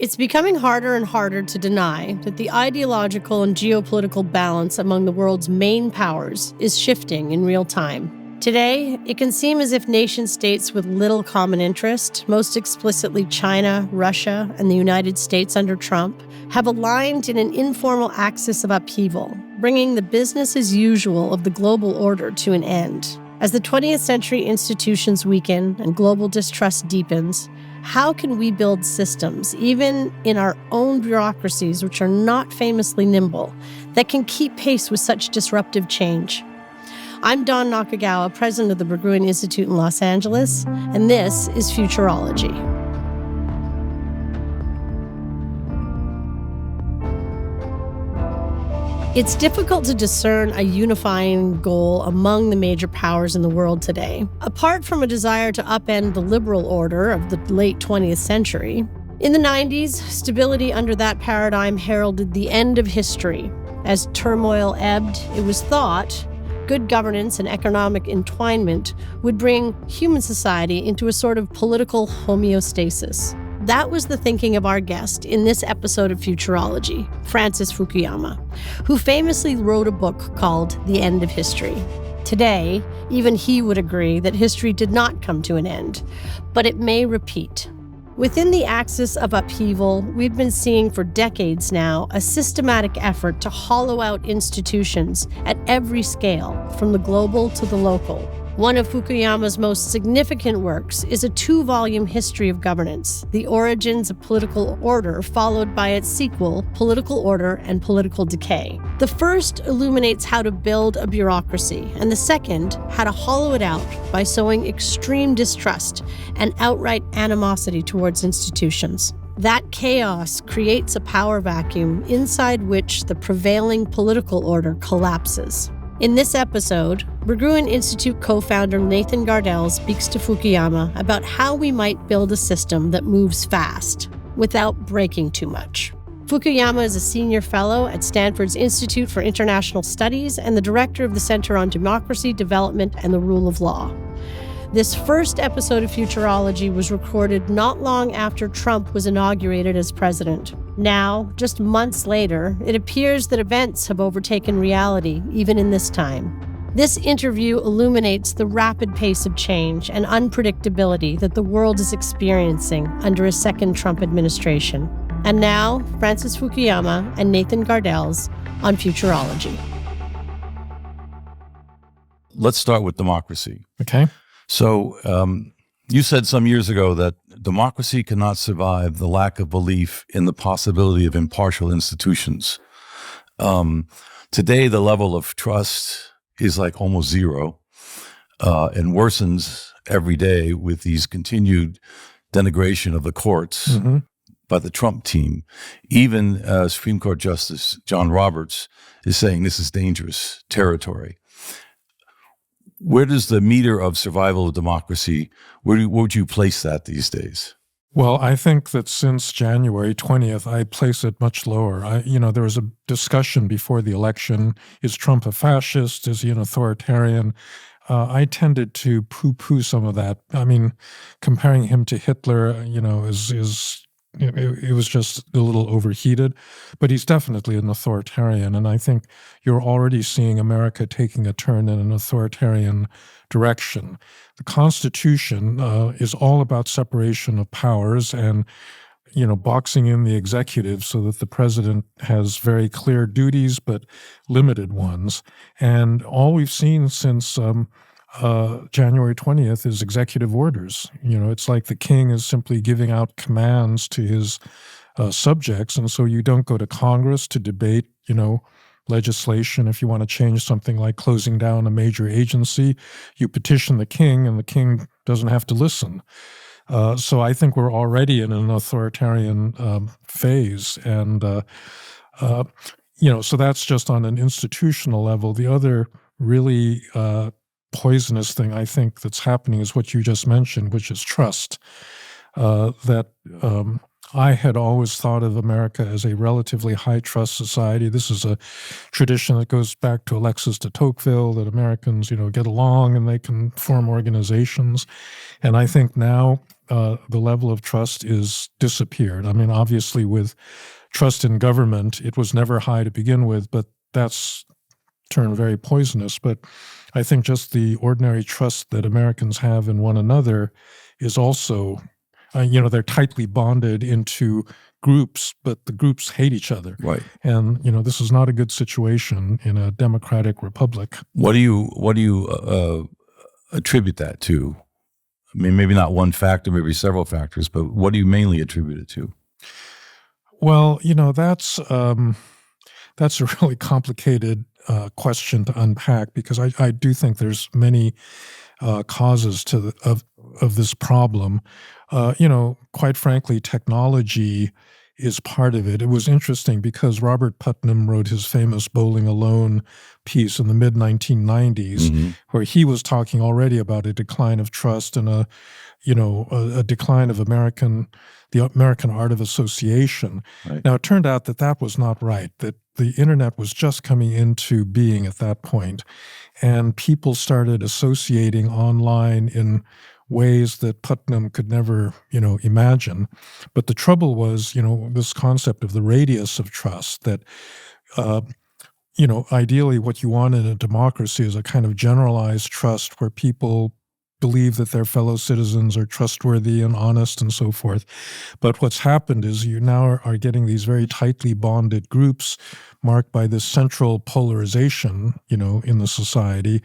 It's becoming harder and harder to deny that the ideological and geopolitical balance among the world's main powers is shifting in real time. Today, it can seem as if nation-states with little common interest, most explicitly China, Russia, and the United States under Trump, have aligned in an informal axis of upheaval, bringing the business as usual of the global order to an end. As the 20th century institutions weaken and global distrust deepens, how can we build systems, even in our own bureaucracies, which are not famously nimble, that can keep pace with such disruptive change? I'm Dawn Nakagawa, president of the Berggruen Institute in Los Angeles, and this is Futurology. It's difficult to discern a unifying goal among the major powers in the world today. Apart from a desire to upend the liberal order of the late 20th century, in the 90s, stability under that paradigm heralded the end of history. As turmoil ebbed, it was thought good governance and economic entwinement would bring human society into a sort of political homeostasis. That was the thinking of our guest in this episode of Futurology, Francis Fukuyama, who famously wrote a book called The End of History. Today, even he would agree that history did not come to an end, but it may repeat. Within the axis of upheaval, we've been seeing for decades now a systematic effort to hollow out institutions at every scale, from the global to the local. One of Fukuyama's most significant works is a 2-volume history of governance, The Origins of Political Order, followed by its sequel, Political Order and Political Decay. The first illuminates how to build a bureaucracy, and the second, how to hollow it out by sowing extreme distrust and outright animosity towards institutions. That chaos creates a power vacuum inside which the prevailing political order collapses. In this episode, Berggruen Institute co-founder Nathan Gardels speaks to Fukuyama about how we might build a system that moves fast without breaking too much. Fukuyama is a senior fellow at Stanford's Institute for International Studies and the director of the Center on Democracy, Development, and the Rule of Law. This first episode of Futurology was recorded not long after Trump was inaugurated as president. Now, just months later, it appears that events have overtaken reality, even in this time. This interview illuminates the rapid pace of change and unpredictability that the world is experiencing under a second Trump administration. And now, Francis Fukuyama and Nathan Gardels on Futurology. Let's start with democracy. Okay. So you said some years ago that democracy cannot survive the lack of belief in the possibility of impartial institutions. Today, the level of trust is like almost zero and worsens every day with these continued denigration of the courts by the Trump team. Even Supreme Court Justice John Roberts is saying this is dangerous territory. Where does the meter of survival of democracy, where would you place that these days? Well, I think that since January 20th, I place it much lower. There was a discussion before the election. Is Trump a fascist? Is he an authoritarian? I tended to poo-poo some of that. I mean, comparing him to Hitler, it was just a little overheated, but he's definitely an authoritarian. And I think you're already seeing America taking a turn in an authoritarian direction. The Constitution is all about separation of powers and, boxing in the executive so that the president has very clear duties, but limited ones. And all we've seen since January 20th is executive orders. It's like the king is simply giving out commands to his subjects. And so you don't go to Congress to debate, legislation. If you want to change something like closing down a major agency, you petition the king and the king doesn't have to listen. So I think we're already in an authoritarian phase. And, so that's just on an institutional level. The other really poisonous thing I think that's happening is what you just mentioned, which is trust. I had always thought of America as a relatively high-trust society. This is a tradition that goes back to Alexis de Tocqueville, that Americans, get along and they can form organizations. And I think now the level of trust is disappeared. I mean, obviously with trust in government, it was never high to begin with, but that's turned very poisonous. But I think just the ordinary trust that Americans have in one another is also, they're tightly bonded into groups, but the groups hate each other. Right. And, this is not a good situation in a democratic republic. What do you attribute that to? I mean, maybe not one factor, maybe several factors, but what do you mainly attribute it to? Well, that's a really complicated question to unpack, because I do think there's many causes of this problem. Quite frankly, technology is part of it. It was interesting because Robert Putnam wrote his famous Bowling Alone piece in the mid-1990s, where he was talking already about a decline of trust and a decline of the American art of association. Right. Now, it turned out that was not right, that the internet was just coming into being at that point, and people started associating online in ways that Putnam could never, imagine. But the trouble was, this concept of the radius of trust, that, ideally what you want in a democracy is a kind of generalized trust where people believe that their fellow citizens are trustworthy and honest and so forth. But what's happened is you now are getting these very tightly bonded groups marked by this central polarization, in the society,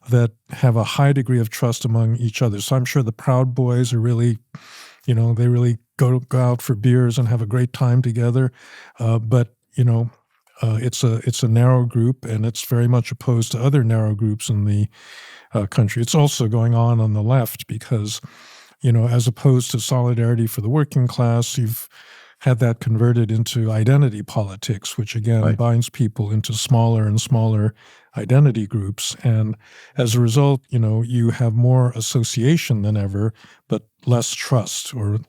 that have a high degree of trust among each other. So I'm sure the Proud Boys are really, they really go out for beers and have a great time together. But it's a narrow group, and it's very much opposed to other narrow groups in the country. It's also going on the left because, as opposed to solidarity for the working class, you've had that converted into identity politics, which again binds people into smaller and smaller identity groups. And as a result, you have more association than ever, but less trust, or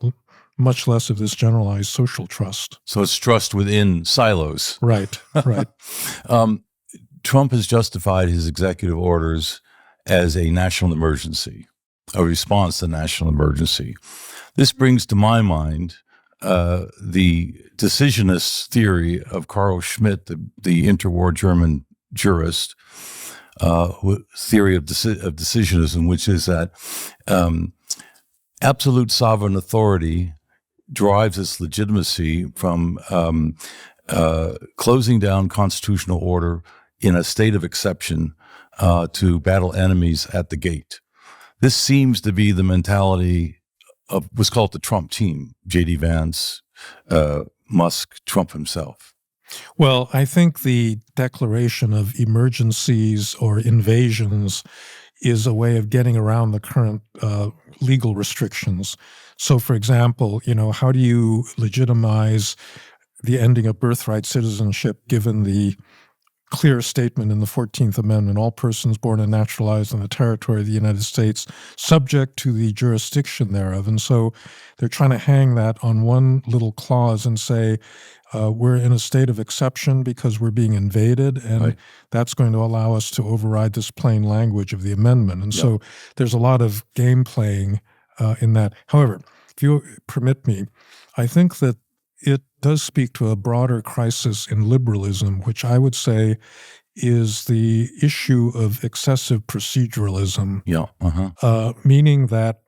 much less of this generalized social trust. So it's trust within silos. Right. Trump has justified his executive orders as a national emergency, a response to national emergency. This brings to my mind the decisionist theory of Carl Schmitt, the interwar German jurist, theory of decisionism, which is that absolute sovereign authority drives its legitimacy from closing down constitutional order in a state of exception to battle enemies at the gate. This seems to be the mentality of what's called the Trump team: J.D. Vance, Musk, Trump himself. Well, I think the declaration of emergencies or invasions is a way of getting around the current legal restrictions. So, for example, how do you legitimize the ending of birthright citizenship given the clear statement in the 14th Amendment, all persons born and naturalized in the territory of the United States, subject to the jurisdiction thereof? And so they're trying to hang that on one little clause and say, we're in a state of exception because we're being invaded, and that's going to allow us to override this plain language of the amendment. And so there's a lot of game playing in that. However, if you permit me, I think that it does speak to a broader crisis in liberalism, which I would say is the issue of excessive proceduralism. Meaning that,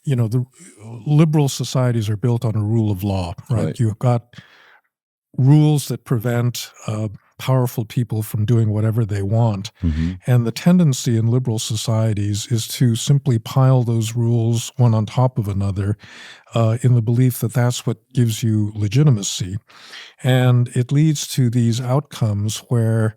the liberal societies are built on a rule of law, right? You've got rules that prevent powerful people from doing whatever they want. And the tendency in liberal societies is to simply pile those rules one on top of another in the belief that that's what gives you legitimacy. And it leads to these outcomes where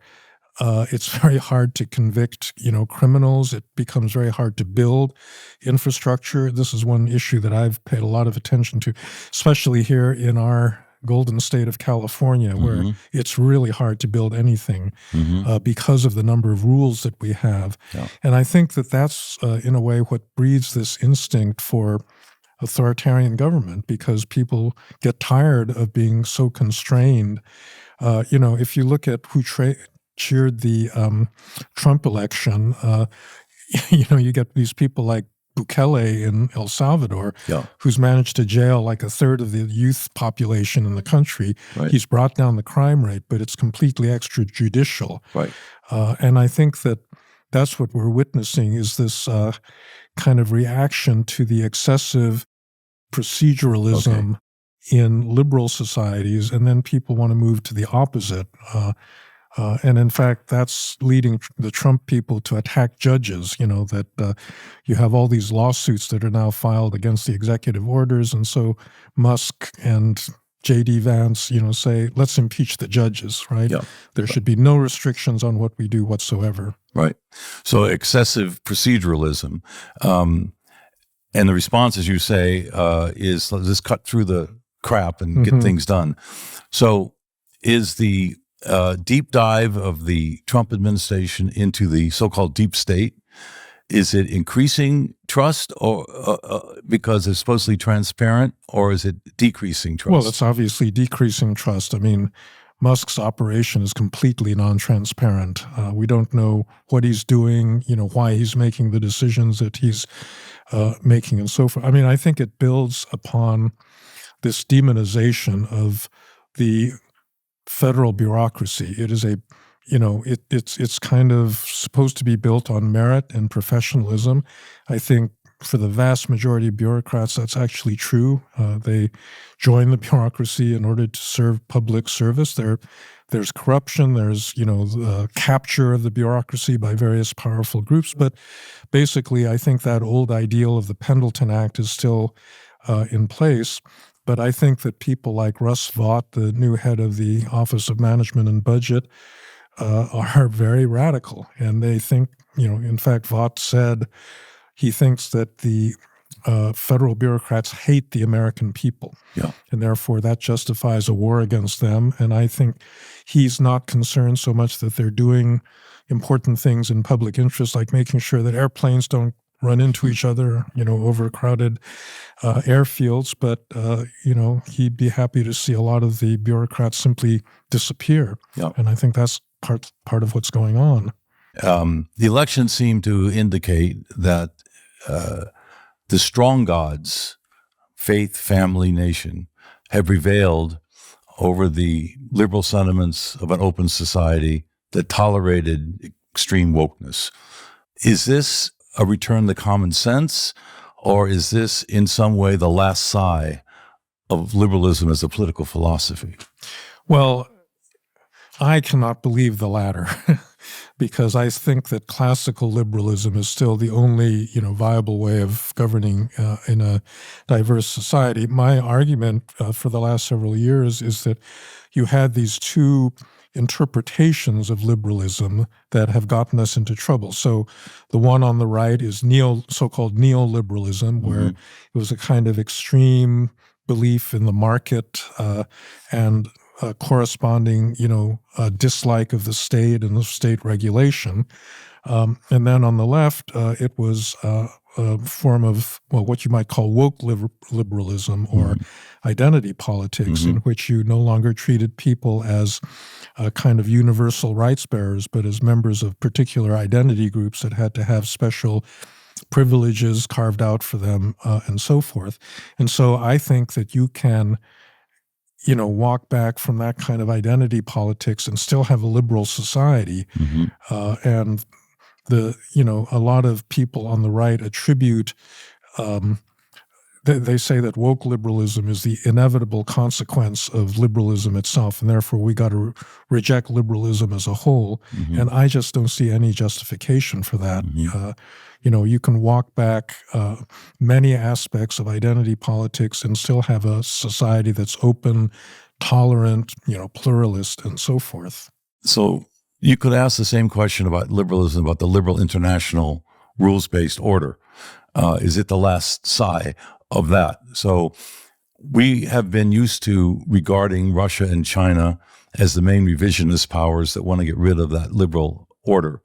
it's very hard to convict, criminals. It becomes very hard to build infrastructure. This is one issue that I've paid a lot of attention to, especially here in our golden state of California, where it's really hard to build anything because of the number of rules that we have. And I think that that's, in a way, what breeds this instinct for authoritarian government, because people get tired of being so constrained. If you look at who cheered the Trump election, you get these people like Bukele in El Salvador, who's managed to jail like a third of the youth population in the country. Right. He's brought down the crime rate, but it's completely extrajudicial. Right. And I think that that's what we're witnessing is this kind of reaction to the excessive proceduralism in liberal societies, and then people want to move to the opposite. And in fact, that's leading the Trump people to attack judges, that you have all these lawsuits that are now filed against the executive orders. And so Musk and J.D. Vance, say, let's impeach the judges, right? Yeah. There should be no restrictions on what we do whatsoever. Right. So excessive proceduralism. And the response, as you say, is let's just cut through the crap and get things done. So is the deep dive of the Trump administration into the so-called deep state, is it increasing trust or because it's supposedly transparent, or is it decreasing trust? Well, it's obviously decreasing trust. I mean, Musk's operation is completely non-transparent. We don't know what he's doing, why he's making the decisions that he's making and so forth. I mean, I think it builds upon this demonization of the federal bureaucracy. It is it's kind of supposed to be built on merit and professionalism. I think for the vast majority of bureaucrats, that's actually true. They join the bureaucracy in order to serve public service. There's corruption. There's the capture of the bureaucracy by various powerful groups. But basically, I think that old ideal of the Pendleton Act is still in place. But I think that people like Russ Vought, the new head of the Office of Management and Budget, are very radical. And they think, in fact, Vought said he thinks that the federal bureaucrats hate the American people. Yeah. And therefore that justifies a war against them. And I think he's not concerned so much that they're doing important things in public interest, like making sure that airplanes don't run into each other, overcrowded airfields. But, he'd be happy to see a lot of the bureaucrats simply disappear. Yeah. And I think that's part of what's going on. The election seemed to indicate that the strong gods, faith, family, nation, have prevailed over the liberal sentiments of an open society that tolerated extreme wokeness. Is this a return to common sense, or is this in some way the last sigh of liberalism as a political philosophy? Well, I cannot believe the latter because I think that classical liberalism is still the only, viable way of governing in a diverse society. My argument for the last several years is that you had these two interpretations of liberalism that have gotten us into trouble. So the one on the right is so-called neoliberalism, where it was a kind of extreme belief in the market and corresponding, dislike of the state and the state regulation. And then on the left, it was a form of, what you might call woke liberalism or identity politics, in which you no longer treated people as kind of universal rights bearers, but as members of particular identity groups that had to have special privileges carved out for them and so forth. And so I think that you can walk back from that kind of identity politics and still have a liberal society. And a lot of people on the right attribute, they say that woke liberalism is the inevitable consequence of liberalism itself, and therefore we got to reject liberalism as a whole. And I just don't see any justification for that. You can walk back many aspects of identity politics and still have a society that's open, tolerant, pluralist, and so forth. So you could ask the same question about liberalism, about the liberal international rules-based order. Is it the last sigh of that? So we have been used to regarding Russia and China as the main revisionist powers that want to get rid of that liberal order.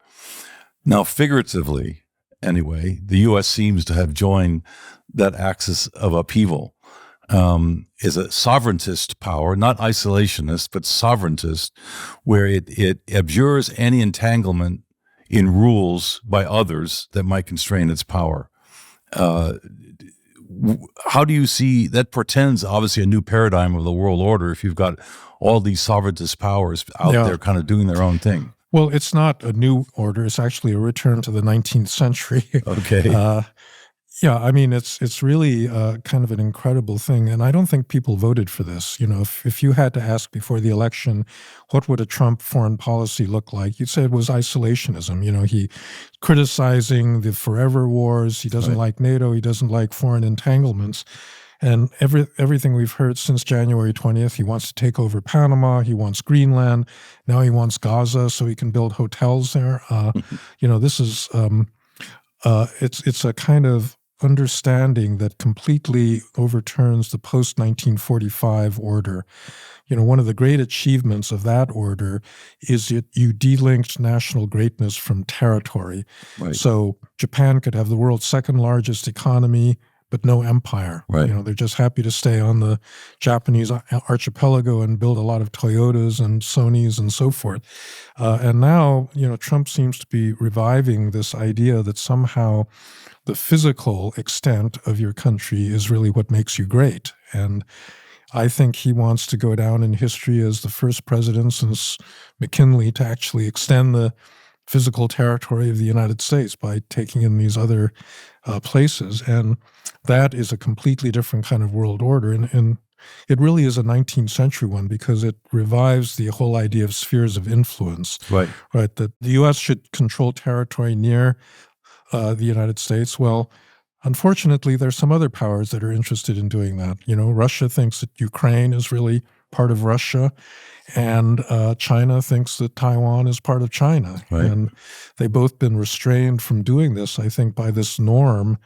Now, figuratively, anyway, the U.S. seems to have joined that axis of upheaval. Is a sovereigntist power, not isolationist, but sovereigntist, where it abjures any entanglement in rules by others that might constrain its power. How do you see that? Portends obviously a new paradigm of the world order if you've got all these sovereigntist powers out there kind of doing their own thing. Well, it's not a new order. It's actually a return to the 19th century. Okay. Yeah, I mean, it's really kind of an incredible thing. And I don't think people voted for this. You know, if you had to ask before the election, what would a Trump foreign policy look like? You'd say it was isolationism. You know, he criticizing the forever wars. He doesn't like NATO. He doesn't like foreign entanglements. And everything we've heard since January 20th, he wants to take over Panama. He wants Greenland. Now he wants Gaza so he can build hotels there. You know, this is it's a kind of understanding that completely overturns the post-1945 order. You know, one of the great achievements of that order is that you delinked national greatness from territory. Right. So Japan could have the world's second largest economy, but no empire. Right. You know, they're just happy to stay on the Japanese archipelago and build a lot of Toyotas and Sonys and so forth. And now, you know, Trump seems to be reviving this idea that somehow the physical extent of your country is really what makes you great. And I think he wants to go down in history as the first president since McKinley to actually extend the physical territory of the United States by taking in these other places. And that is a completely different kind of world order. And it really is a 19th century one because it revives the whole idea of spheres of influence. Right. Right. That the U.S. should control territory near the United States. Well, unfortunately, there's some other powers that are interested in doing that. You know, Russia thinks that Ukraine is really part of Russia, and China thinks that Taiwan is part of China. Right. And they've both been restrained from doing this, I think, by this norm.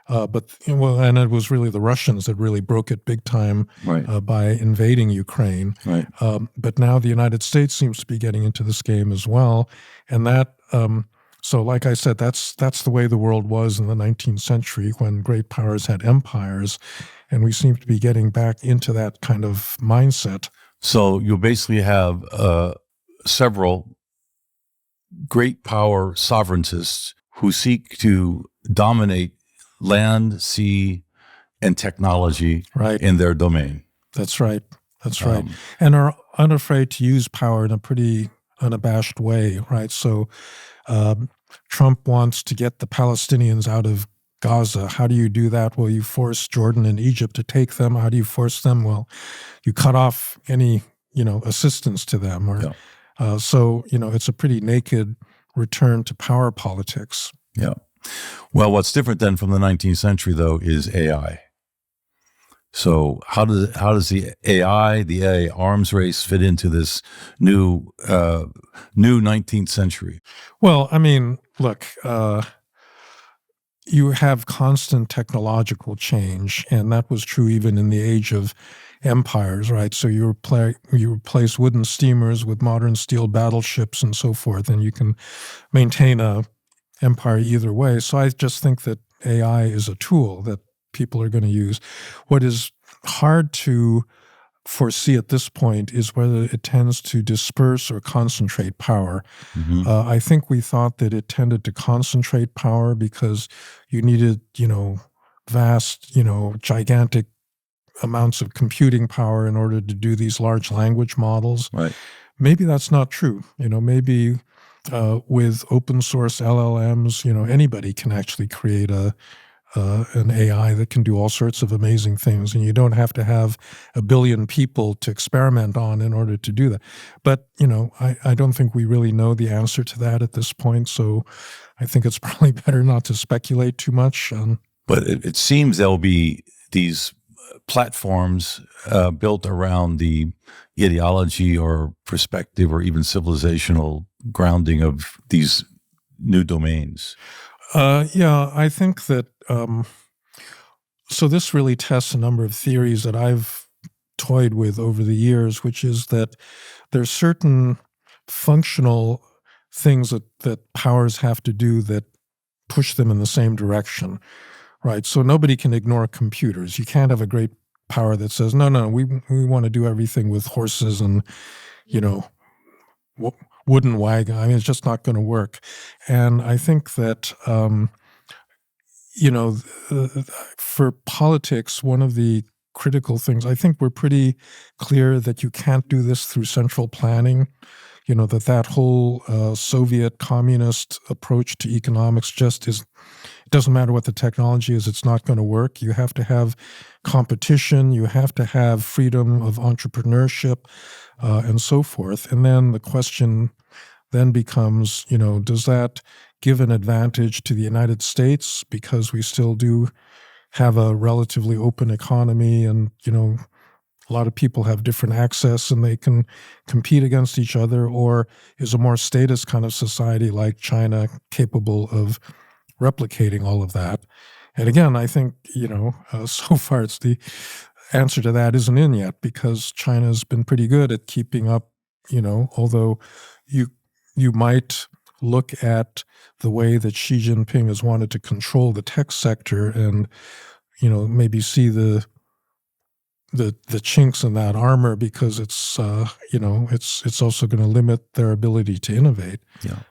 And it was really the Russians that really broke it big time by invading Ukraine. Right. But now the United States seems to be getting into this game as well, and that. So, like I said, that's the way the world was in the 19th century when great powers had empires, and we seem to be getting back into that kind of mindset. So you basically have several great power sovereigntists who seek to dominate land, sea, and technology in their domain. That's right. That's right. And are unafraid to use power in a pretty unabashed way, right? So Trump wants to get the Palestinians out of Gaza. How do you do that? Well, you force Jordan and Egypt to take them. How do you force them? Well, you cut off any, assistance to them. So, it's a pretty naked return to power politics. Yeah. Well, what's different then from the 19th century, though, is AI. So how does the AI arms race fit into this new 19th century? Well, I mean, look, you have constant technological change, and that was true even in the age of empires, right? So you replace wooden steamers with modern steel battleships and so forth, and you can maintain a empire either way. So I just think that AI is a tool that people are going to use. What is hard to foresee at this point is whether it tends to disperse or concentrate power. Mm-hmm. I think we thought that it tended to concentrate power because you needed, vast, gigantic amounts of computing power in order to do these large language models. Right. Maybe that's not true. Maybe with open source LLMs, anybody can actually create an AI that can do all sorts of amazing things, and you don't have to have a billion people to experiment on in order to do that. But, I don't think we really know the answer to that at this point, so I think it's probably better not to speculate too much. But it seems there'll be these platforms built around the ideology or perspective or even civilizational grounding of these new domains. Yeah, I think that so this really tests a number of theories that I've toyed with over the years, which is that there's certain functional things that powers have to do that push them in the same direction, right? So nobody can ignore computers. You can't have a great power that says, no, we want to do everything with horses and, wooden wagon. I mean, it's just not going to work. And I think that for politics, one of the critical things, I think we're pretty clear that you can't do this through central planning. That whole Soviet communist approach to economics just is, it doesn't matter what the technology is, it's not going to work. You have to have competition, you have to have freedom of entrepreneurship, and so forth. And then the question then becomes, does that give an advantage to the United States because we still do have a relatively open economy and, a lot of people have different access and they can compete against each other, or is a more statist kind of society like China capable of replicating all of that? And again, I think, so far it's the answer to that isn't in yet because China's been pretty good at keeping up, although you might look at the way that Xi Jinping has wanted to control the tech sector and, maybe see the chinks in that armor because it's it's also going to limit their ability to innovate. Yeah.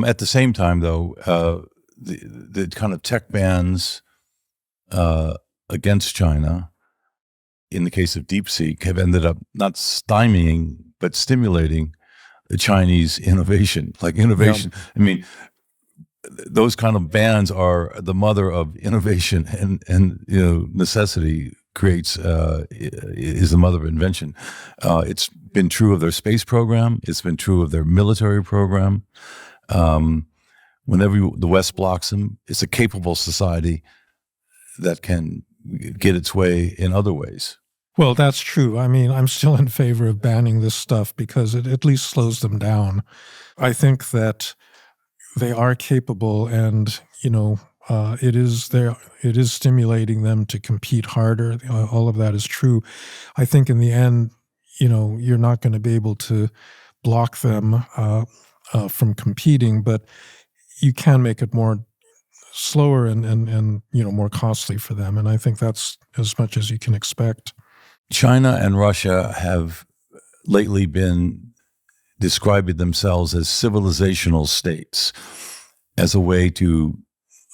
At the same time, though, the kind of tech bans against China, in the case of DeepSeek, have ended up not stymieing but stimulating the Chinese innovation. Like innovation, yeah. I mean, those kind of bans are the mother of innovation, and necessity creates is the mother of invention. It's been true of their space program. It's been true of their military program. Whenever the West blocks them, it's a capable society that can get its way in other ways. Well, that's true. I mean, I'm still in favor of banning this stuff because it at least slows them down. I think that they are capable, and it is stimulating them to compete harder. All of that is true. I think in the end, you're not going to be able to block them from competing, but you can make it more slower and more costly for them. And I think that's as much as you can expect. China and Russia have lately been describing themselves as civilizational states as a way to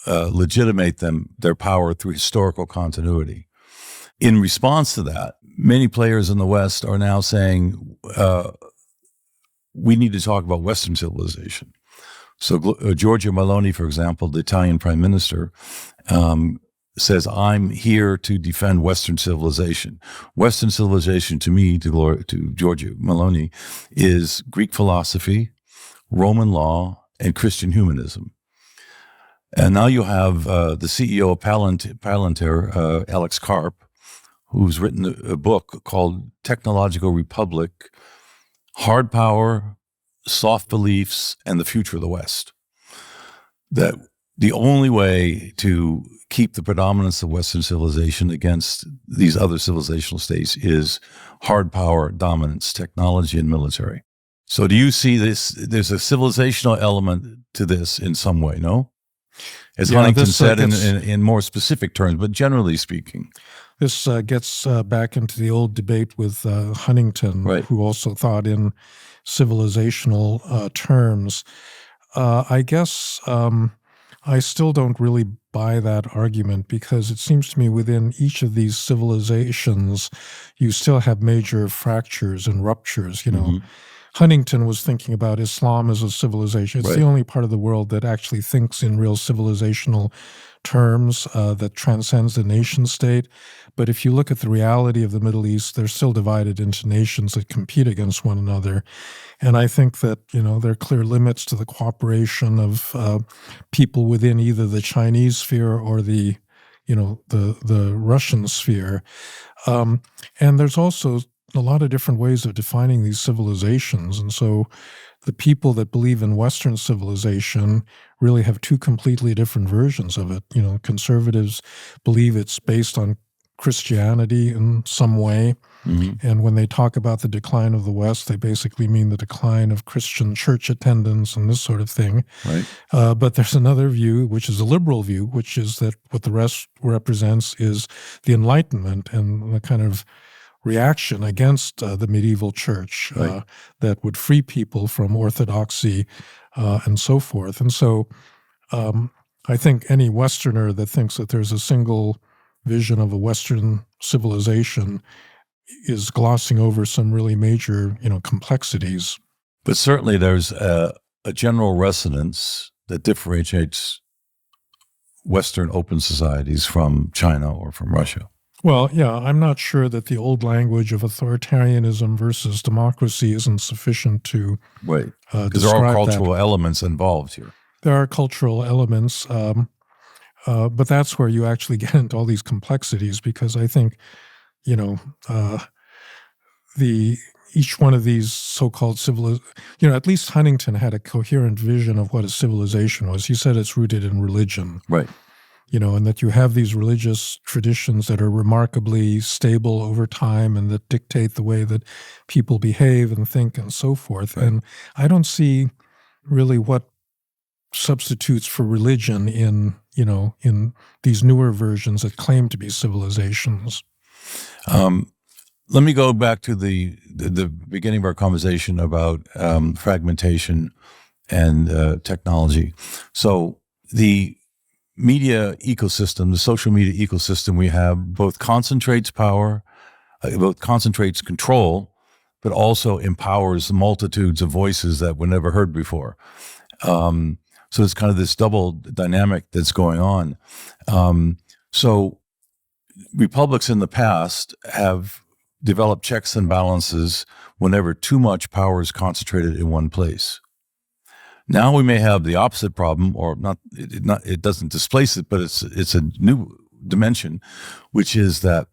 legitimate their power through historical continuity. In response to that, many players in the West are now saying, we need to talk about Western civilization. So Giorgia Meloni, for example, the Italian prime minister, says, I'm here to defend Western civilization. Western civilization, to me, to Giorgia Meloni, is Greek philosophy, Roman law, and Christian humanism. And now you have the CEO of Palantir, Alex Karp, who's written a book called Technological Republic, Hard Power, Soft Beliefs, and the Future of the West. That the only way to keep the predominance of Western civilization against these other civilizational states is hard power, dominance, technology, and military. So do you see this, there's a civilizational element to this in some way, no? As Huntington said in more specific terms, but generally speaking. This gets back into the old debate with Huntington, right, who also thought in civilizational terms. I guess I still don't really buy that argument because it seems to me within each of these civilizations, you still have major fractures and ruptures, Mm-hmm. Huntington was thinking about Islam as a civilization. It's right. The only part of the world that actually thinks in real civilizational terms that transcends the nation state. But if you look at the reality of the Middle East, they're still divided into nations that compete against one another. And I think that, there are clear limits to the cooperation of people within either the Chinese sphere or the Russian sphere. And there's also a lot of different ways of defining these civilizations. And so the people that believe in Western civilization really have two completely different versions of it. Conservatives believe it's based on Christianity in some way. Mm-hmm. And when they talk about the decline of the West, they basically mean the decline of Christian church attendance and this sort of thing. Right. But there's another view, which is a liberal view, which is that what the West represents is the Enlightenment and the kind of reaction against the medieval church right. That would free people from orthodoxy and so forth. And so I think any Westerner that thinks that there's a single vision of a Western civilization is glossing over some really major, complexities. But certainly there's a general resonance that differentiates Western open societies from China or from Russia. Well, yeah, I'm not sure that the old language of authoritarianism versus democracy isn't sufficient to right, because there are cultural elements involved here. There are cultural elements, but that's where you actually get into all these complexities, because I think, each one of these so-called at least Huntington had a coherent vision of what a civilization was. He said it's rooted in religion. Right. And that you have these religious traditions that are remarkably stable over time and that dictate the way that people behave and think and so forth. Right. And I don't see really what substitutes for religion in these newer versions that claim to be civilizations. Let me go back to the beginning of our conversation about fragmentation and technology. So the media ecosystem, the social media ecosystem we have, both concentrates power, both concentrates control, but also empowers multitudes of voices that were never heard before. So it's kind of this double dynamic that's going on. So republics in the past have developed checks and balances whenever too much power is concentrated in one place. Now we may have the opposite problem, or not. It doesn't displace it, but it's a new dimension, which is that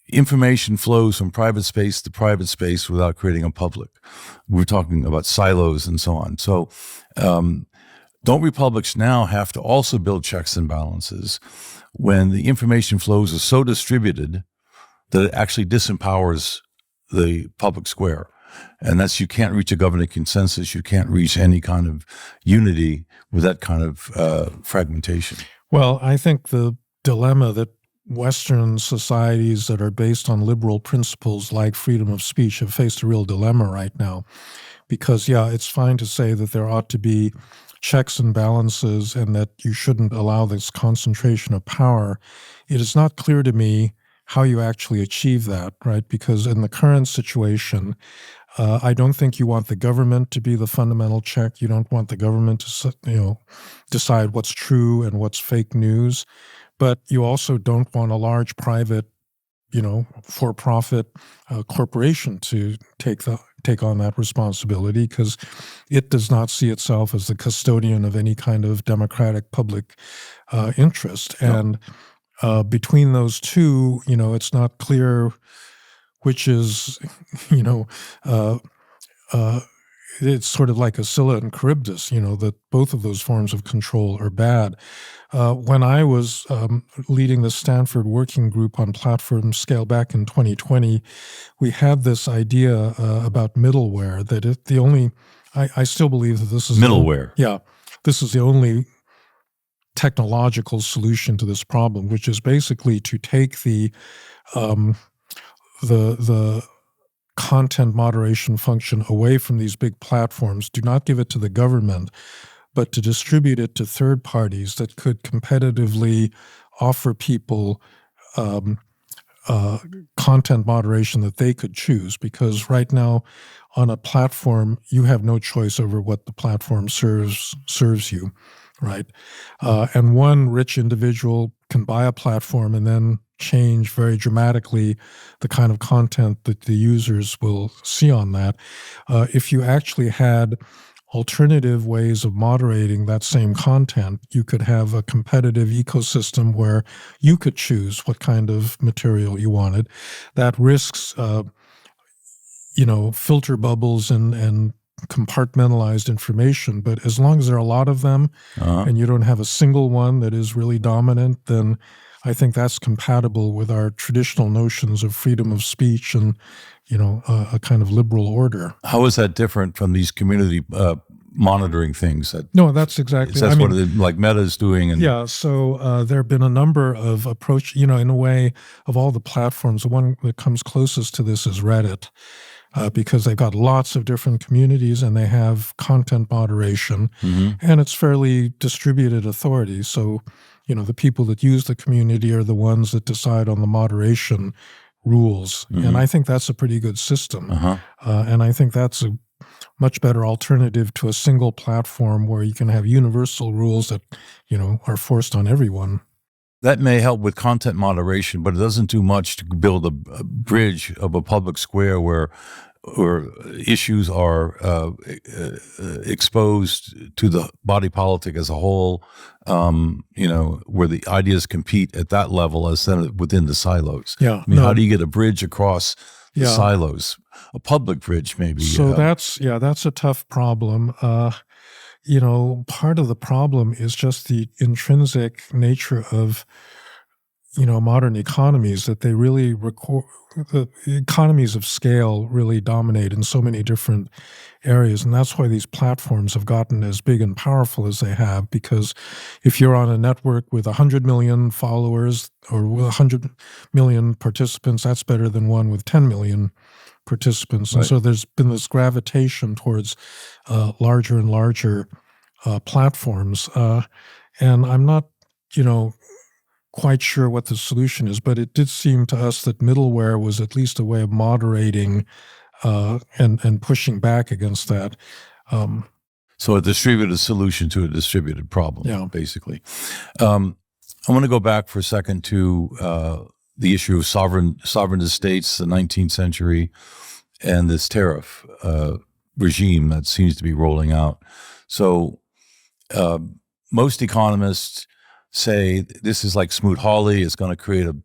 information flows from private space to private space without creating a public. We're talking about silos and so on. So don't republics now have to also build checks and balances when the information flows are so distributed that it actually disempowers the public square? And that's, you can't reach a governing consensus. You can't reach any kind of unity with that kind of fragmentation. Well, I think the dilemma that Western societies that are based on liberal principles like freedom of speech have faced a real dilemma right now. Because, yeah, it's fine to say that there ought to be checks and balances and that you shouldn't allow this concentration of power. It is not clear to me how you actually achieve that, right? Because in the current situation, I don't think you want the government to be the fundamental check. You don't want the government to, decide what's true and what's fake news. But you also don't want a large private, for-profit corporation to take on that responsibility, because it does not see itself as the custodian of any kind of democratic public interest. No. And between those two, it's not clear which is, it's sort of like a Scylla and Charybdis, that both of those forms of control are bad. When I was leading the Stanford Working Group on platform scale back in 2020, we had this idea about middleware, that I still believe that this is middleware. This is the only technological solution to this problem, which is basically to take the content moderation function away from these big platforms, do not give it to the government, but to distribute it to third parties that could competitively offer people content moderation that they could choose. Because right now on a platform, you have no choice over what the platform serves you, right? And one rich individual can buy a platform and then change very dramatically the kind of content that the users will see on that. If you actually had alternative ways of moderating that same content, you could have a competitive ecosystem where you could choose what kind of material you wanted. That risks, filter bubbles and compartmentalized information. But as long as there are a lot of them and you don't have a single one that is really dominant, then I think that's compatible with our traditional notions of freedom of speech and, a kind of liberal order. How is that different from these community monitoring things? No, that's exactly. That's what like Meta is doing. And so there have been a number of approach. In a way, of all the platforms, the one that comes closest to this is Reddit. because they've got lots of different communities and they have content moderation, and it's fairly distributed authority. So, the people that use the community are the ones that decide on the moderation rules. And I think that's a pretty good system. And I think that's a much better alternative to a single platform where you can have universal rules that, are forced on everyone. That may help with content moderation, but it doesn't do much to build a bridge of a public square where issues are exposed to the body politic as a whole, where the ideas compete at that level as then within the silos. Yeah. How do you get a bridge across the silos? A public bridge, maybe. So that's a tough problem. Part of the problem is just the intrinsic nature of, modern economies, that they really the economies of scale really dominate in so many different areas. And that's why these platforms have gotten as big and powerful as they have, because if you're on a network with 100 million followers or 100 million participants, that's better than one with 10 million participants. And so there's been this gravitation towards larger and larger platforms. And I'm not, quite sure what the solution is, but it did seem to us that middleware was at least a way of moderating and pushing back against that. So a distributed solution to a distributed problem, basically. I want to go back for a second to the issue of sovereign estates, the 19th century, and this tariff regime that seems to be rolling out. So most economists say this is like Smoot-Hawley. It's going to create an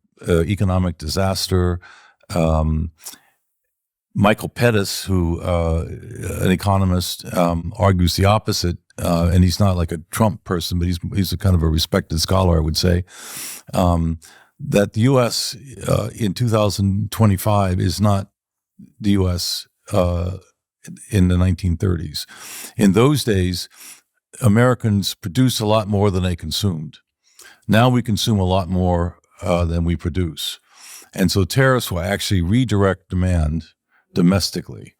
economic disaster. Michael Pettis, who an economist, argues the opposite, and he's not like a Trump person, but he's a kind of a respected scholar, I would say, that the U.S. In 2025 is not the U.S. In the 1930s. In those days, Americans produced a lot more than they consumed. Now we consume a lot more than we produce. And so tariffs will actually redirect demand domestically,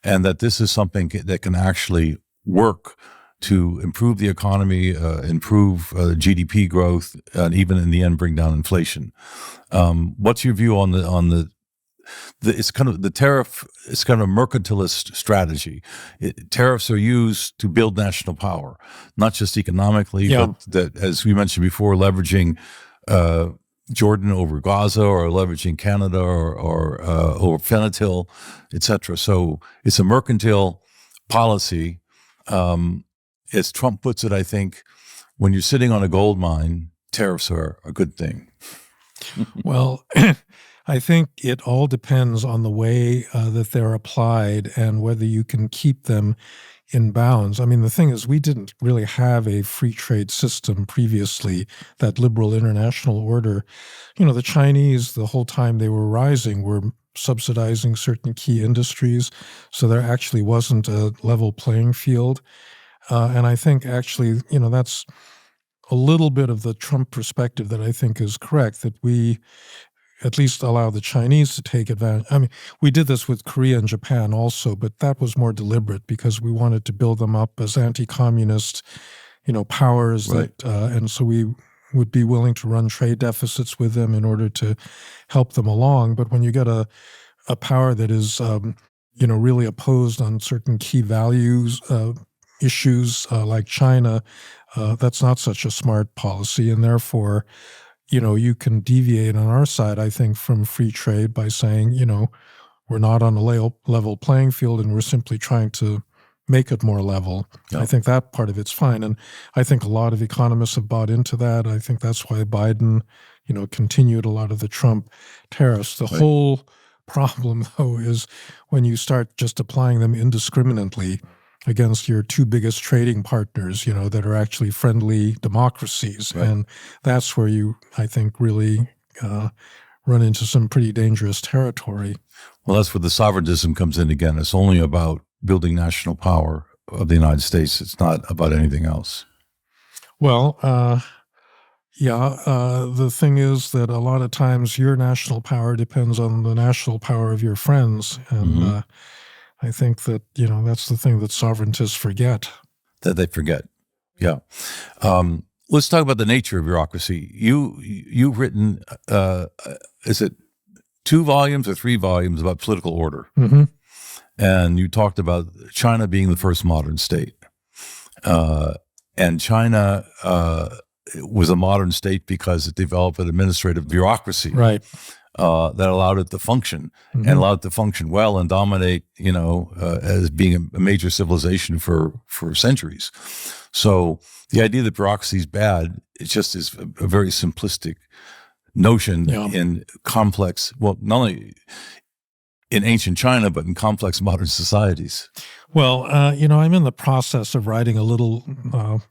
and that this is something that can actually work to improve the economy, improve GDP growth, and even in the end bring down inflation. What's your view on the it's kind of the tariff? It's kind of a mercantilist strategy. Tariffs are used to build national power, not just economically, but that, as we mentioned before, leveraging Jordan over Gaza, or leveraging Canada, or Venetil, etc. So it's a mercantile policy. As Trump puts it, I think, when you're sitting on a gold mine, tariffs are a good thing. Well, I think it all depends on the way that they're applied and whether you can keep them in bounds. I mean, the thing is, we didn't really have a free trade system previously, that liberal international order. The Chinese, the whole time they were rising, were subsidizing certain key industries, so there actually wasn't a level playing field. And I think actually, that's a little bit of the Trump perspective that I think is correct, that we at least allow the Chinese to take advantage. I mean, we did this with Korea and Japan also, but that was more deliberate because we wanted to build them up as anti-communist, powers. Right. And so we would be willing to run trade deficits with them in order to help them along. But when you get a power that is, really opposed on certain key values, issues like China, that's not such a smart policy, and therefore, you can deviate on our side, I think, from free trade by saying, we're not on a level playing field and we're simply trying to make it more level. Yeah. I think that part of it's fine. And I think a lot of economists have bought into that. I think that's why Biden, continued a lot of the Trump tariffs. The whole problem, though, is when you start just applying them indiscriminately against your two biggest trading partners, that are actually friendly democracies. Right. And that's where you, I think, really run into some pretty dangerous territory. Well, that's where the sovereigntism comes in again. It's only about building national power of the United States. It's not about anything else. Well, Yeah, the thing is that a lot of times your national power depends on the national power of your friends. And I think that, that's the thing that sovereigntists forget. That they forget. Yeah. Let's talk about the nature of bureaucracy. You've written, is it 2 volumes or 3 volumes about political order? Mm-hmm. And you talked about China being the first modern state. And China was a modern state because it developed an administrative bureaucracy, right, that allowed it to function, and allowed it to function well and dominate, as being a major civilization for centuries. So the idea that bureaucracy is bad, it just is a very simplistic notion in complex, well, not only in ancient China, but in complex modern societies. Well, I'm in the process of writing a little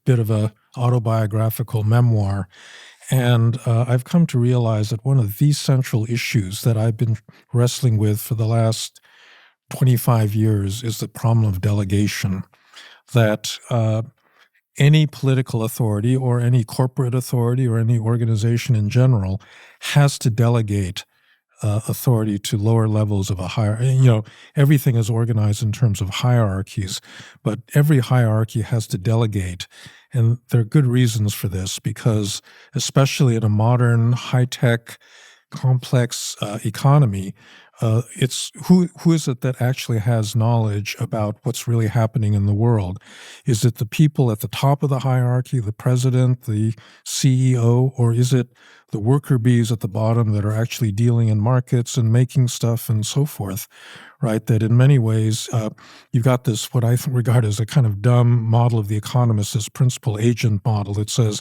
bit of a autobiographical memoir, and I've come to realize that one of the central issues that I've been wrestling with for the last 25 years is the problem of delegation, that any political authority or any corporate authority or any organization in general has to delegate authority to lower levels of a higher. Everything is organized in terms of hierarchies, but every hierarchy has to delegate. And there are good reasons for this, because especially in a modern, high-tech, complex economy, it's who is it that actually has knowledge about what's really happening in the world? Is it the people at the top of the hierarchy, the president, the CEO, or is it the worker bees at the bottom that are actually dealing in markets and making stuff and so forth, right? That in many ways, you've got this, what I regard as a kind of dumb model of the economist, this principal-agent model. It says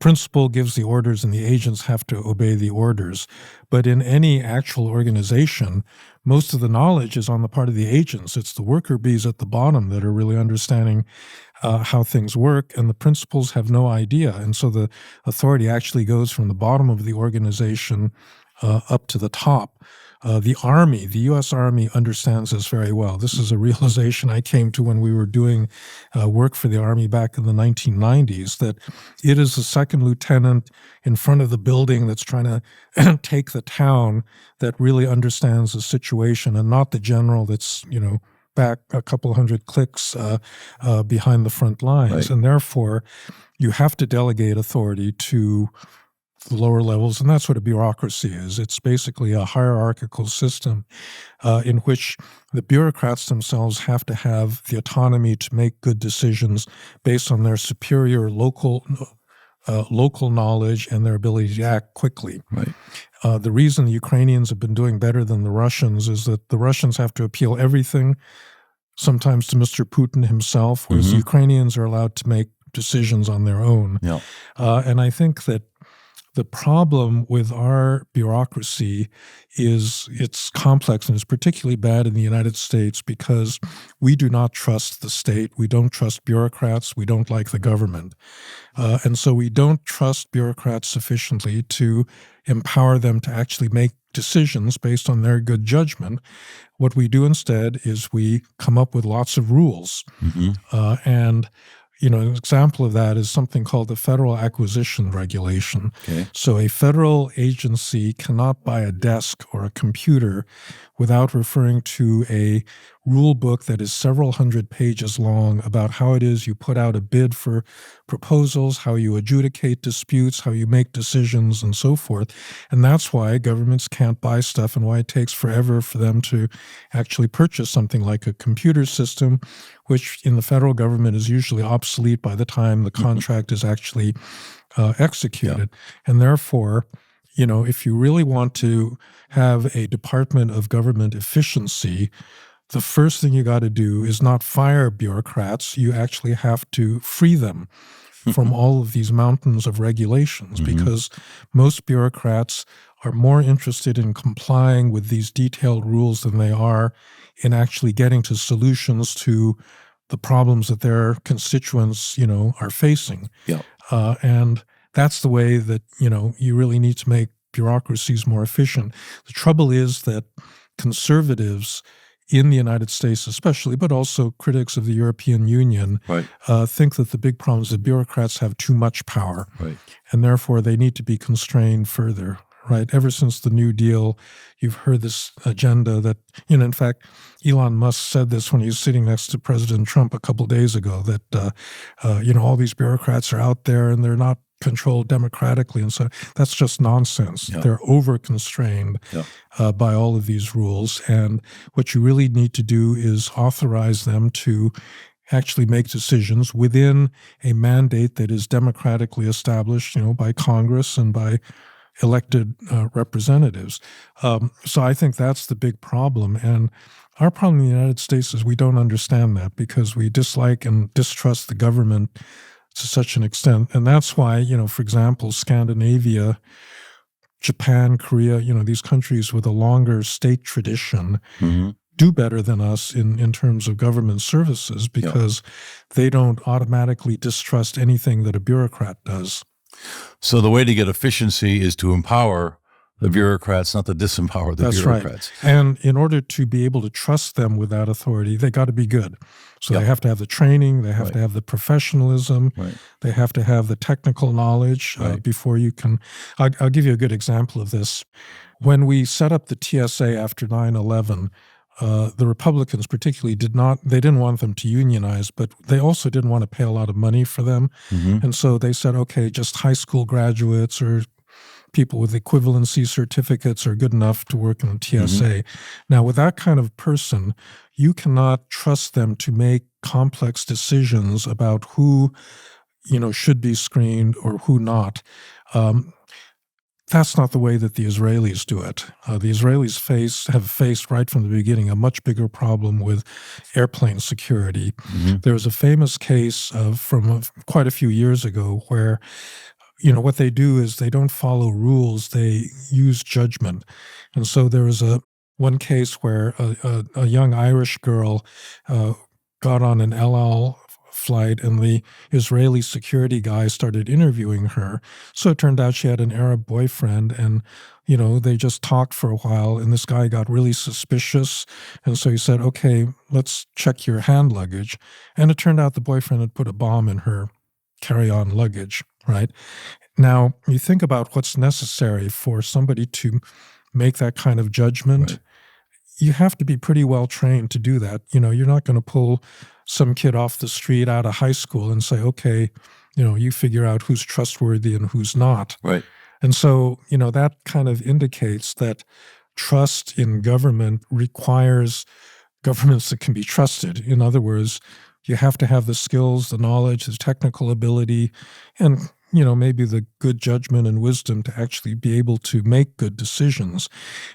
principal gives the orders and the agents have to obey the orders. But in any actual organization, most of the knowledge is on the part of the agents. It's the worker bees at the bottom that are really understanding how things work, and the principals have no idea. And so the authority actually goes from the bottom of the organization up to the top. The Army, the U.S. Army, understands this very well. This is a realization I came to when we were doing work for the Army back in the 1990s, that it is the second lieutenant in front of the building that's trying to take the town that really understands the situation, and not the general that's, back a couple hundred clicks behind the front lines. Right. And therefore, you have to delegate authority to the lower levels, and that's what a bureaucracy is. It's basically a hierarchical system in which the bureaucrats themselves have to have the autonomy to make good decisions based on their superior local knowledge and their ability to act quickly. Right. The reason the Ukrainians have been doing better than the Russians is that the Russians have to appeal everything, sometimes to Mr. Putin himself, whereas the Ukrainians are allowed to make decisions on their own. Yeah. And I think that the problem with our bureaucracy is it's complex, and it's particularly bad in the United States because we do not trust the state. We don't trust bureaucrats. We don't like the government. And so we don't trust bureaucrats sufficiently to empower them to actually make decisions based on their good judgment. What we do instead is we come up with lots of rules. And an example of that is something called the Federal Acquisition Regulation. Okay. So a federal agency cannot buy a desk or a computer without referring to a rule book that is several hundred pages long about how it is you put out a bid for proposals, how you adjudicate disputes, how you make decisions, and so forth. And that's why governments can't buy stuff and why it takes forever for them to actually purchase something like a computer system, which in the federal government is usually obsolete by the time the contract is actually executed. And therefore, if you really want to have a Department of Government efficiency, the first thing you got to do is not fire bureaucrats. You actually have to free them from all of these mountains of regulations, because most bureaucrats are more interested in complying with these detailed rules than they are in actually getting to solutions to the problems that their constituents, are facing. Yeah. And that's the way that, you really need to make bureaucracies more efficient. The trouble is that conservatives in the United States especially, but also critics of the European Union, think that the big problem is that bureaucrats have too much power, and therefore they need to be constrained further. Right. Ever since the New Deal, you've heard this agenda that, in fact, Elon Musk said this when he was sitting next to President Trump a couple of days ago, that, all these bureaucrats are out there and they're not controlled democratically. And so that's just nonsense. They're over-constrained by all of these rules. And what you really need to do is authorize them to actually make decisions within a mandate that is democratically established, by Congress and by elected representatives. So I think that's the big problem. And our problem in the United States is we don't understand that because we dislike and distrust the government to such an extent. And that's why, for example, Scandinavia, Japan, Korea, these countries with a longer state tradition do better than us in terms of government services because they don't automatically distrust anything that a bureaucrat does. So the way to get efficiency is to empower the bureaucrats, not to disempower the bureaucrats. Right. And in order to be able to trust them with that authority, they got to be good. So they have to have the training, they have to have the professionalism, they have to have the technical knowledge before you can. I'll give you a good example of this. When we set up the TSA after 9/11, the Republicans particularly didn't want them to unionize, but they also didn't want to pay a lot of money for them. And so they said, okay, just high school graduates or people with equivalency certificates are good enough to work in the TSA. Now, with that kind of person, you cannot trust them to make complex decisions about who, should be screened or who not. That's not the way that the Israelis do it. The Israelis have faced right from the beginning a much bigger problem with airplane security. There was a famous case from quite a few years ago where, what they do is they don't follow rules; they use judgment. And so there was one case where a young Irish girl got on an El Al flight, and the Israeli security guy started interviewing her. So it turned out she had an Arab boyfriend, and they just talked for a while, and this guy got really suspicious. And so he said, okay, let's check your hand luggage. And it turned out the boyfriend had put a bomb in her carry-on luggage, right? Now, you think about what's necessary for somebody to make that kind of judgment. You have to be pretty well trained to do that. You're not going to pull some kid off the street out of high school and say, okay, you figure out who's trustworthy and who's not. Right. And so, that kind of indicates that trust in government requires governments that can be trusted. In other words, you have to have the skills, the knowledge, the technical ability, and maybe the good judgment and wisdom to actually be able to make good decisions.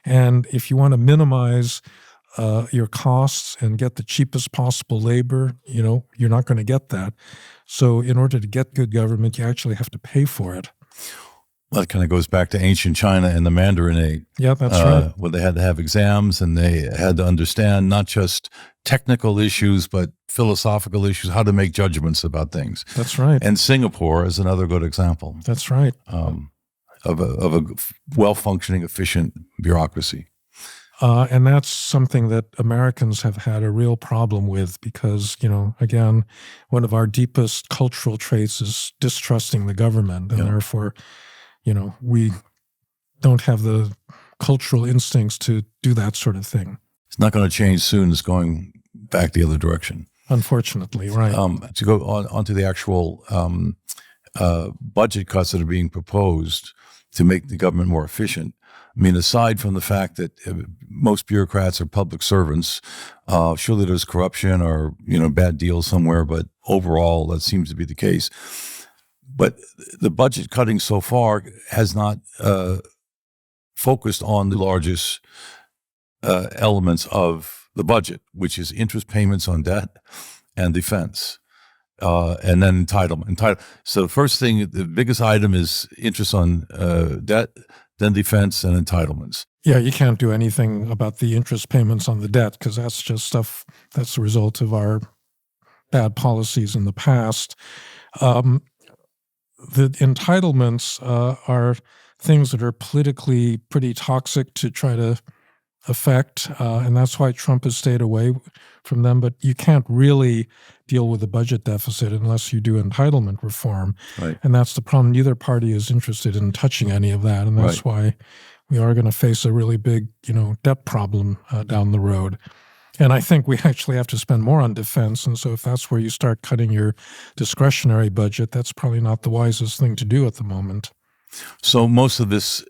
And if you want to minimize your costs and get the cheapest possible labor, you're not going to get that. So in order to get good government, you actually have to pay for it. Well, that kind of goes back to ancient China and the Mandarinate. Yeah, that's right. Where they had to have exams and they had to understand not just technical issues, but philosophical issues, how to make judgments about things. That's right. And Singapore is another good example. That's right. Of a well-functioning, efficient bureaucracy. And that's something that Americans have had a real problem with because, again, one of our deepest cultural traits is distrusting the government. And therefore, we don't have the cultural instincts to do that sort of thing. It's not going to change soon. It's going back the other direction. Unfortunately, right. To go on to the actual budget cuts that are being proposed to make the government more efficient. I mean, aside from the fact that most bureaucrats are public servants, surely there's corruption or, bad deals somewhere, but overall that seems to be the case. But the budget cutting so far has not focused on the largest elements of the budget, which is interest payments on debt and defense, and then entitlement. So the first thing, the biggest item is interest on debt, then defense and entitlements. Yeah, you can't do anything about the interest payments on the debt because that's just stuff that's the result of our bad policies in the past. The entitlements are things that are politically pretty toxic to try to effect, and that's why Trump has stayed away from them. But you can't really deal with a budget deficit unless you do entitlement reform. Right. And that's the problem. Neither party is interested in touching any of that, and that's why we are going to face a really big, debt problem down the road. And I think we actually have to spend more on defense. And so if that's where you start cutting your discretionary budget, that's probably not the wisest thing to do at the moment. So most of this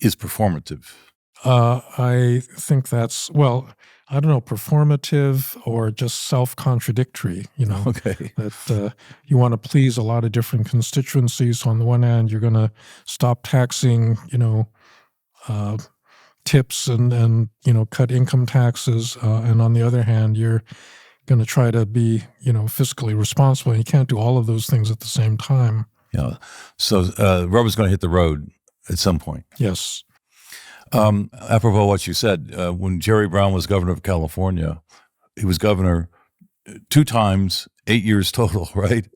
is performative. I think that's, I don't know, performative or just self-contradictory, Okay. that you want to please a lot of different constituencies. So on the one hand, you're going to stop taxing, tips and cut income taxes. And on the other hand, you're going to try to be, fiscally responsible. And you can't do all of those things at the same time. Yeah. So rubber's going to hit the road at some point. Yes. Apropos of what you said, when Jerry Brown was governor of California, he was governor 2 times, 8 years total, right?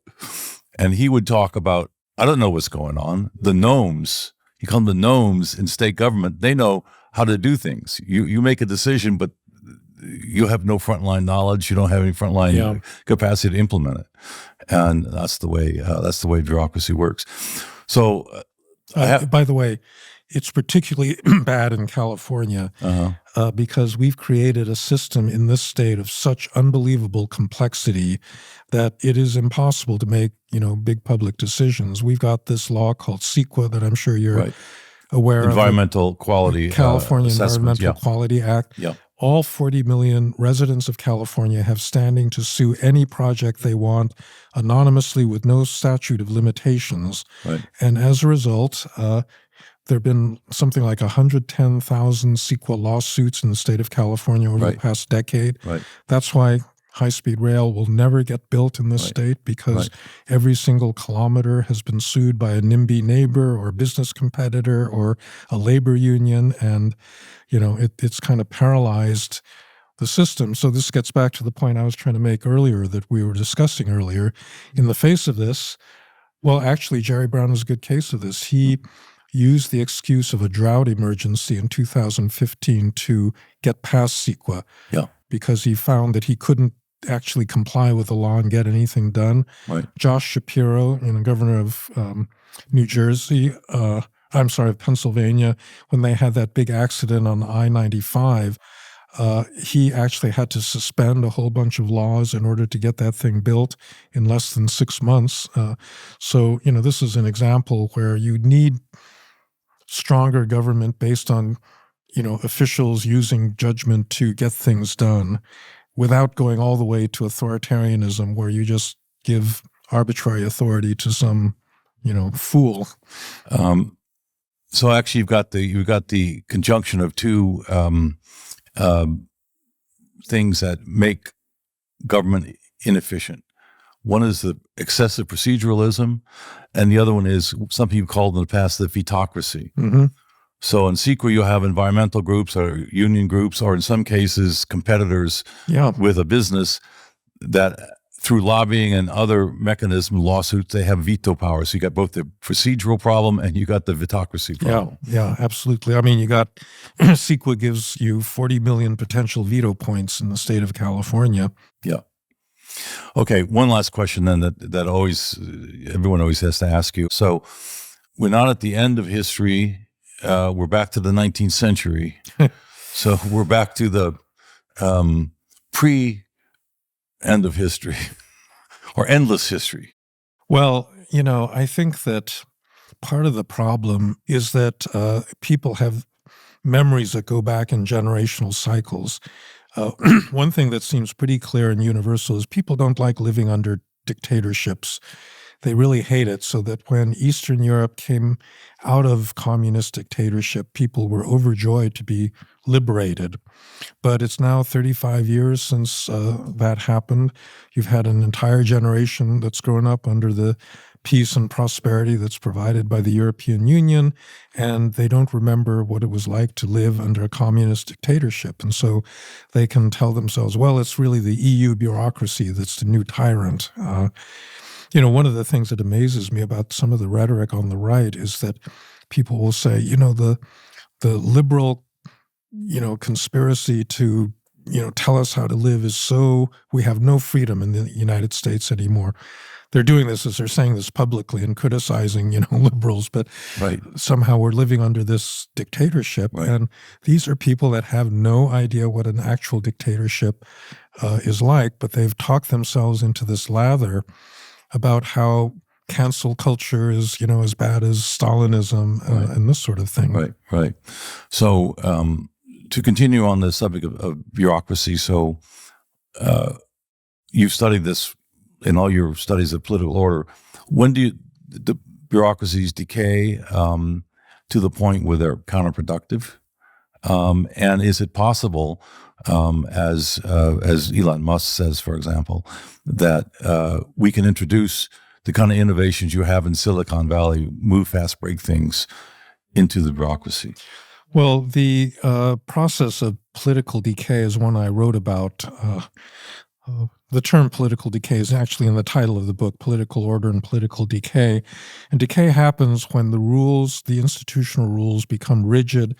And he would talk about, I don't know what's going on. The gnomes, he called them the gnomes in state government. They know how to do things. You make a decision, but you have no frontline knowledge. You don't have any frontline capacity to implement it. And that's the way bureaucracy works. So by the way, it's particularly bad in California because we've created a system in this state of such unbelievable complexity that it is impossible to make, big public decisions. We've got this law called CEQA that I'm sure you're aware of. Environmental Quality California Environmental Quality Act. Yeah. All 40 million residents of California have standing to sue any project they want anonymously with no statute of limitations. Right. And as a result, there have been something like 110,000 CEQA lawsuits in the state of California over the past decade. Right. That's why high-speed rail will never get built in this state because every single kilometer has been sued by a NIMBY neighbor or business competitor or a labor union, and it's kind of paralyzed the system. So this gets back to the point I was trying to make earlier that we were discussing earlier. In the face of this, actually, Jerry Brown was a good case of this. He used the excuse of a drought emergency in 2015 to get past CEQA because he found that he couldn't actually comply with the law and get anything done. Right. Josh Shapiro, governor of of Pennsylvania, when they had that big accident on I-95, he actually had to suspend a whole bunch of laws in order to get that thing built in less than 6 months. So this is an example where you need stronger government based on, officials using judgment to get things done without going all the way to authoritarianism where you just give arbitrary authority to some, fool. So actually, you've got the conjunction of two things that make government inefficient. One is the excessive proceduralism, and the other one is something you've called in the past the vetocracy. Mm-hmm. So in CEQA, you'll have environmental groups or union groups, or in some cases, competitors with a business that through lobbying and other mechanisms, lawsuits, they have veto power. So you got both the procedural problem and you got the vetocracy problem. Yeah, absolutely. I mean, you got CEQA gives you 40 million potential veto points in the state of California. Yeah. Okay, one last question then that always everyone always has to ask you. So we're not at the end of history. We're back to the 19th century. So we're back to the pre-end of history or endless history. Well, I think that part of the problem is that people have memories that go back in generational cycles. One thing that seems pretty clear and universal is people don't like living under dictatorships. They really hate it, so that when Eastern Europe came out of communist dictatorship, people were overjoyed to be liberated. But it's now 35 years since that happened. You've had an entire generation that's grown up under the peace and prosperity that's provided by the European Union, and they don't remember what it was like to live under a communist dictatorship. And so they can tell themselves, well, it's really the EU bureaucracy that's the new tyrant. One of the things that amazes me about some of the rhetoric on the right is that people will say, the liberal conspiracy to, tell us how to live is so, we have no freedom in the United States anymore. They're doing this as they're saying this publicly and criticizing, liberals, but Right. somehow we're living under this dictatorship. Right. And these are people that have no idea what an actual dictatorship is like, but they've talked themselves into this lather about how cancel culture is, as bad as Stalinism and this sort of thing. Right, right. So to continue on the subject of bureaucracy, so you've studied this in all your studies of political order. When do the bureaucracies decay to the point where they're counterproductive? And is it possible, as Elon Musk says, for example, that we can introduce the kind of innovations you have in Silicon Valley, move fast, break things, into the bureaucracy? Well, the process of political decay is one I wrote about. The term political decay is actually in the title of the book, Political Order and Political Decay. And decay happens when the rules, the institutional rules, become rigid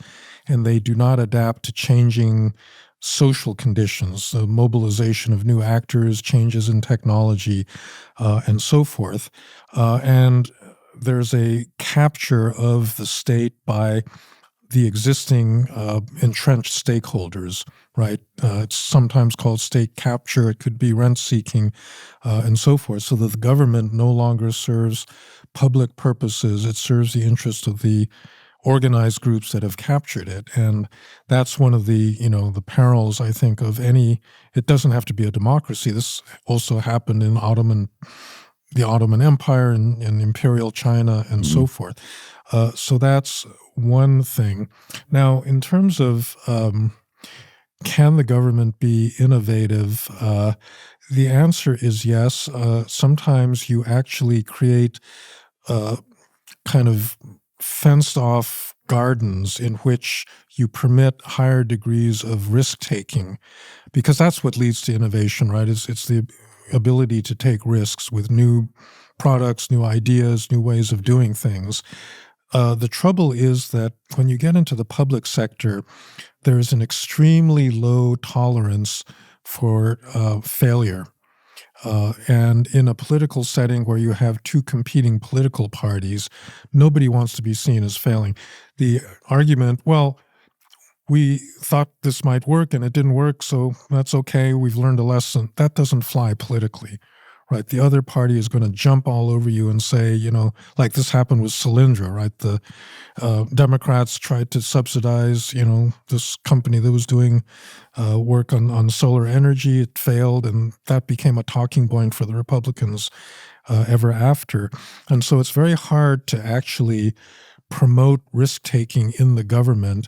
and they do not adapt to changing social conditions, the mobilization of new actors, changes in technology, and so forth. And there's a capture of the state by the existing entrenched stakeholders, right? It's sometimes called state capture. It could be rent-seeking and so forth, so that the government no longer serves public purposes. It serves the interests of the organized groups that have captured it. And that's one of the, the perils, I think, of any, it doesn't have to be a democracy. This also happened in the Ottoman Empire and Imperial China and so forth. So that's one thing. Now, in terms of can the government be innovative, the answer is yes. Sometimes you actually create kind of fenced-off gardens in which you permit higher degrees of risk-taking, because that's what leads to innovation, right? It's the ability to take risks with new products, new ideas, new ways of doing things. The trouble is that when you get into the public sector, there's an extremely low tolerance for failure. And in a political setting where you have two competing political parties, nobody wants to be seen as failing. The argument, well, we thought this might work and it didn't work, so that's okay, we've learned a lesson, that doesn't fly politically, right? The other party is going to jump all over you and say, like this happened with Solyndra, right? The Democrats tried to subsidize, this company that was doing work on solar energy. It failed, and that became a talking point for the Republicans ever after. And so it's very hard to actually promote risk-taking in the government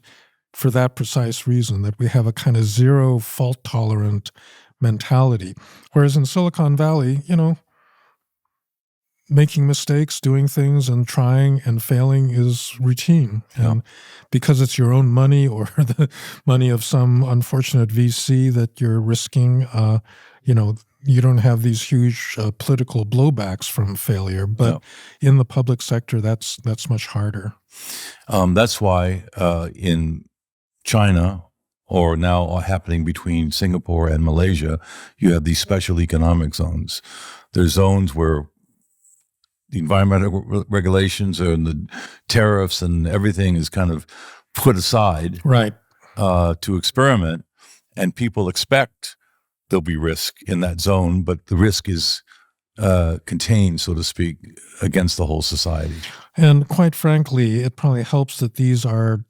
for that precise reason, that we have a kind of zero fault-tolerant mentality. Whereas in Silicon Valley, making mistakes, doing things and trying and failing is routine. And because it's your own money or the money of some unfortunate VC that you're risking, you don't have these huge political blowbacks from failure. But in the public sector, that's much harder. That's why in China, or now happening between Singapore and Malaysia, you have these special economic zones. There's zones where the environmental regulations and the tariffs and everything is kind of put aside, right, to experiment, and people expect there'll be risk in that zone, but the risk is contained, so to speak, against the whole society. And quite frankly, it probably helps that these are,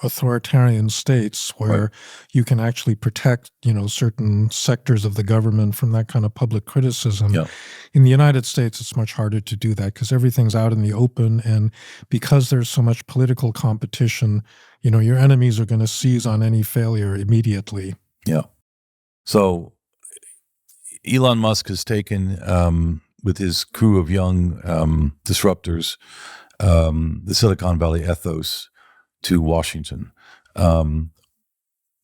authoritarian states where you can actually protect, certain sectors of the government from that kind of public criticism. Yeah. In the United States, it's much harder to do that because everything's out in the open, and because there's so much political competition, your enemies are going to seize on any failure immediately. Yeah. So Elon Musk has taken, with his crew of young disruptors, the Silicon Valley ethos to Washington.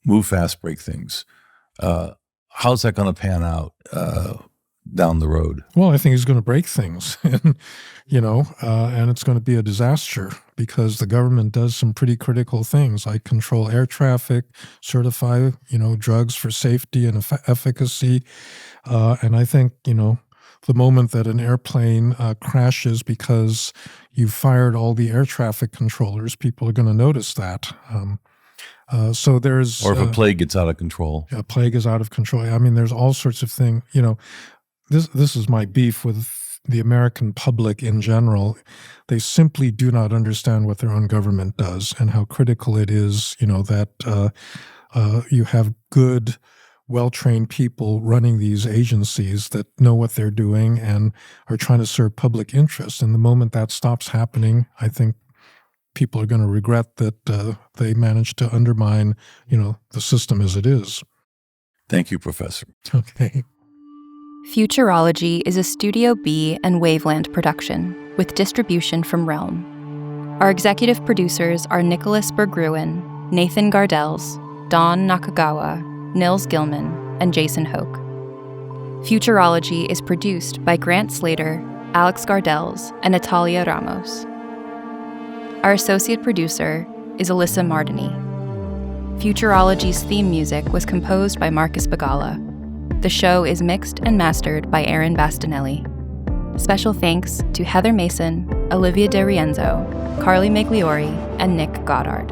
Move fast, break things. How's that going to pan out? down the road? Well, I think he's going to break things, and and it's going to be a disaster because the government does some pretty critical things like control air traffic, certify, drugs for safety and efficacy. And I think, the moment that an airplane crashes because you've fired all the air traffic controllers, people are going to notice that. So there's... Or if a plague gets out of control. A plague is out of control. I mean, there's all sorts of things, This is my beef with the American public in general. They simply do not understand what their own government does and how critical it is, that you have good, well-trained people running these agencies that know what they're doing and are trying to serve public interest. And the moment that stops happening, I think people are going to regret that they managed to undermine, the system as it is. Thank you, Professor. Okay. Futurology is a Studio B and Waveland production with distribution from Realm. Our executive producers are Nicholas Berggruen, Nathan Gardels, Dawn Nakagawa, Nils Gilman, and Jason Hoke. Futurology is produced by Grant Slater, Alex Gardels, and Natalia Ramos. Our associate producer is Alyssa Mardini. Futurology's theme music was composed by Marcus Bagala. The show is mixed and mastered by Aaron Bastinelli. Special thanks to Heather Mason, Olivia De Rienzo, Carly Migliori, and Nick Goddard.